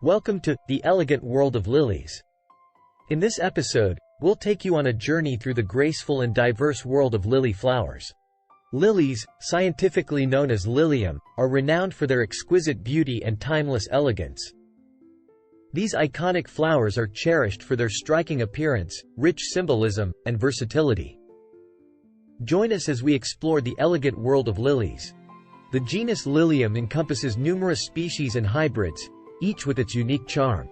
Welcome to the Elegant World of Lilies. In this episode, we'll take you on a journey through the graceful and diverse world of lily flowers. Lilies, scientifically known as lilium, are renowned for their exquisite beauty and timeless elegance. These iconic flowers are cherished for their striking appearance, rich symbolism, and versatility. Join us as we explore the elegant world of lilies. The genus Lilium encompasses numerous species and hybrids, each with its unique charm.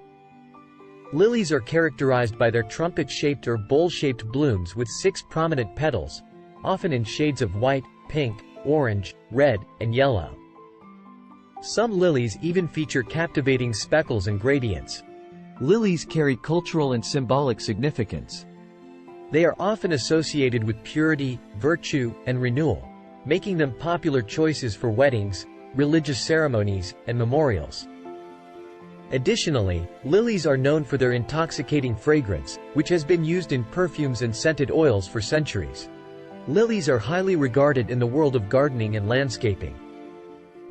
Lilies are characterized by their trumpet-shaped or bowl-shaped blooms with 6 prominent petals, often in shades of white, pink, orange, red, and yellow. Some lilies even feature captivating speckles and gradients. Lilies carry cultural and symbolic significance. They are often associated with purity, virtue, and renewal, making them popular choices for weddings, religious ceremonies, and memorials. Additionally, lilies are known for their intoxicating fragrance, which has been used in perfumes and scented oils for centuries. Lilies are highly regarded in the world of gardening and landscaping.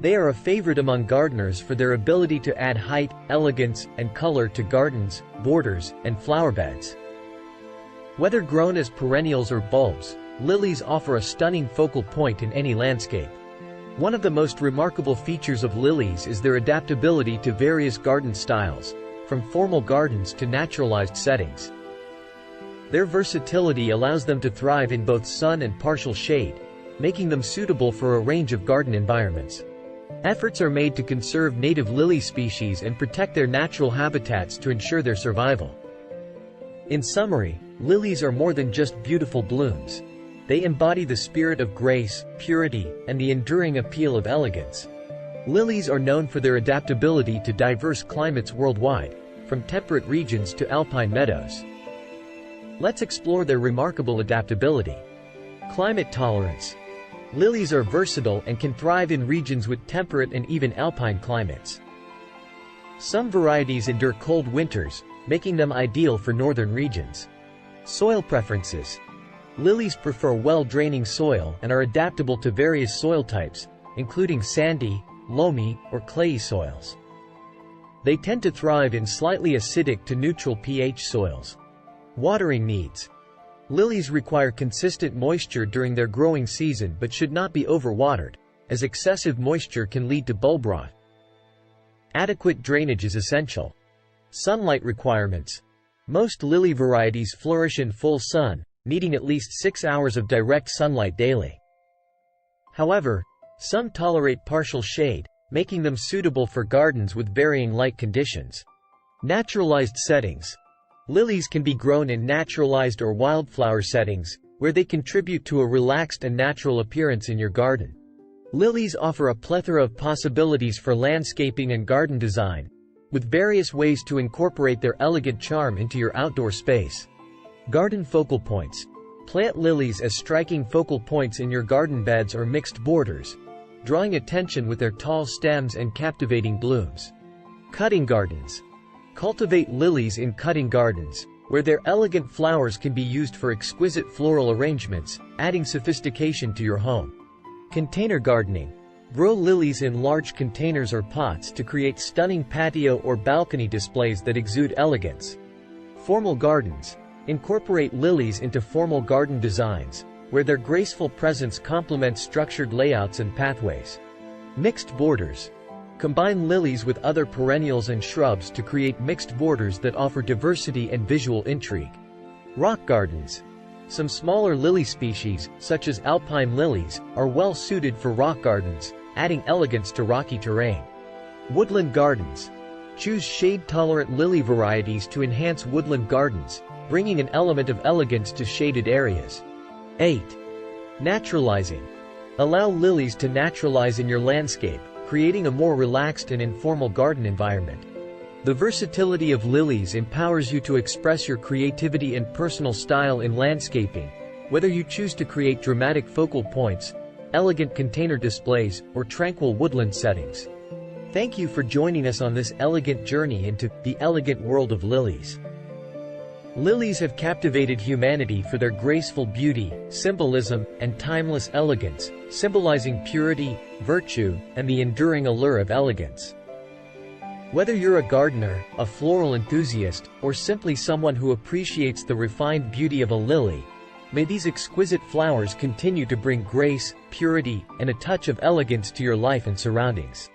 They are a favorite among gardeners for their ability to add height, elegance, and color to gardens, borders, and flower beds. Whether grown as perennials or bulbs, lilies offer a stunning focal point in any landscape. One of the most remarkable features of lilies is their adaptability to various garden styles, from formal gardens to naturalized settings. Their versatility allows them to thrive in both sun and partial shade, making them suitable for a range of garden environments. Efforts are made to conserve native lily species and protect their natural habitats to ensure their survival. In summary, lilies are more than just beautiful blooms. They embody the spirit of grace, purity, and the enduring appeal of elegance. Lilies are known for their adaptability to diverse climates worldwide, from temperate regions to alpine meadows. Let's explore their remarkable adaptability. Climate tolerance. Lilies are versatile and can thrive in regions with temperate and even alpine climates. Some varieties endure cold winters, making them ideal for northern regions. Soil preferences. Lilies prefer well-draining soil and are adaptable to various soil types, including sandy, loamy, or clayey soils. They tend to thrive in slightly acidic to neutral pH soils. Watering needs. Lilies require consistent moisture during their growing season but should not be overwatered, as excessive moisture can lead to bulb rot. Adequate drainage is essential. Sunlight requirements. Most lily varieties flourish in full sun, needing at least 6 hours of direct sunlight daily. However, some tolerate partial shade, making them suitable for gardens with varying light conditions. Naturalized settings. Lilies can be grown in naturalized or wildflower settings, where they contribute to a relaxed and natural appearance in your garden. Lilies offer a plethora of possibilities for landscaping and garden design, with various ways to incorporate their elegant charm into your outdoor space. Garden focal points. Plant lilies as striking focal points in your garden beds or mixed borders, drawing attention with their tall stems and captivating blooms. Cutting gardens. Cultivate lilies in cutting gardens, where their elegant flowers can be used for exquisite floral arrangements, adding sophistication to your home. Container gardening. Grow lilies in large containers or pots to create stunning patio or balcony displays that exude elegance. Formal gardens. Incorporate lilies into formal garden designs, where their graceful presence complements structured layouts and pathways. Mixed borders. Combine lilies with other perennials and shrubs to create mixed borders that offer diversity and visual intrigue. Rock gardens. Some smaller lily species, such as alpine lilies, are well suited for rock gardens, adding elegance to rocky terrain. Woodland gardens. Choose shade-tolerant lily varieties to enhance woodland gardens, bringing an element of elegance to shaded areas. 8. Naturalizing. Allow lilies to naturalize in your landscape, creating a more relaxed and informal garden environment. The versatility of lilies empowers you to express your creativity and personal style in landscaping, whether you choose to create dramatic focal points, elegant container displays, or tranquil woodland settings. Thank you for joining us on this elegant journey into the elegant world of lilies. Lilies have captivated humanity for their graceful beauty, symbolism, and timeless elegance, symbolizing purity, virtue, and the enduring allure of elegance. Whether you're a gardener, a floral enthusiast, or simply someone who appreciates the refined beauty of a lily, may these exquisite flowers continue to bring grace, purity, and a touch of elegance to your life and surroundings.